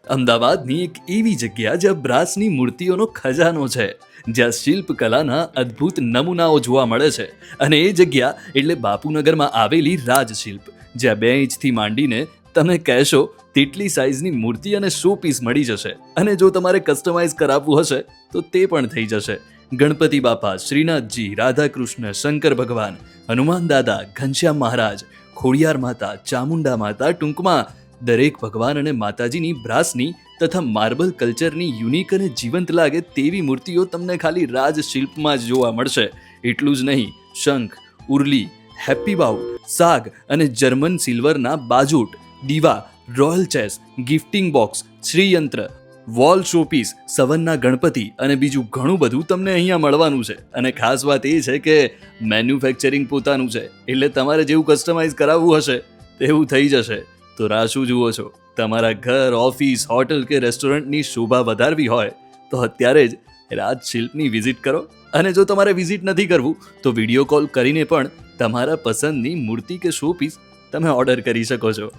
અમદાવાદની એક એવી જગ્યા જ્યાં બ્રાસની મૂર્તિઓનો ખજાનો છે, જ્યાં શિલ્પકલાના અદ્ભુત નમૂનાઓ જોવા મળે છે. અને એ જગ્યા એટલે બાપુનગરમાં આવેલી રાજશિલ્પ, જ્યાં 2 ઇંચથી માંડીને તમે કહેશો તેટલી સાઇઝની મૂર્તિ અને શો પીસ મળી જશે. અને જો તમારે કસ્ટમાઇઝ કરાવવું હશે તો તે પણ થઈ જશે. ગણપતિ બાપા, શ્રીનાથજી, રાધાકૃષ્ણ, શંકર ભગવાન, હનુમાન દાદા, ઘનશ્યામ મહારાજ, ખોડિયાર માતા, ચામુંડા માતા, ટૂંકમાં દરેક ભગવાન અને માતાજીની બ્રાસની તથા માર્બલ કલ્ચરની યુનિક અને જીવંત લાગે તેવી મૂર્તિઓ તમને ખાલી રાજશિલ્પમાં જ જોવા મળશે. એટલું જ નહીં, શંખ, ઉરલી, હેપ્પી બાઉલ, સાગ અને જર્મન સિલ્વરના બાજૂટ, દીવા, રોયલ ચેસ, ગિફ્ટિંગ બોક્સ, શ્રીયંત્ર, વોલ શોપીસ, સવનના ગણપતિ અને બીજું ઘણું બધું તમને અહીંયા મળવાનું છે. અને ખાસ વાત એ છે કે મેન્યુફેક્ચરિંગ પોતાનું છે, એટલે તમારે જેવું કસ્ટમાઇઝ કરાવવું હશે તેવું થઈ જશે. તો રાહ શું જુઓ છો? તમારા ઘર, ઓફિસ, હોટલ કે રેસ્ટોરન્ટની શોભા વધારવી હોય તો અત્યારે જ રાજશિલ્પની વિઝિટ કરો. અને જો તમારે વિઝિટ નથી કરવું તો વિડીયો કોલ કરીને પણ તમારા પસંદની મૂર્તિ કે શો પીસ તમે ઓર્ડર કરી શકો છો.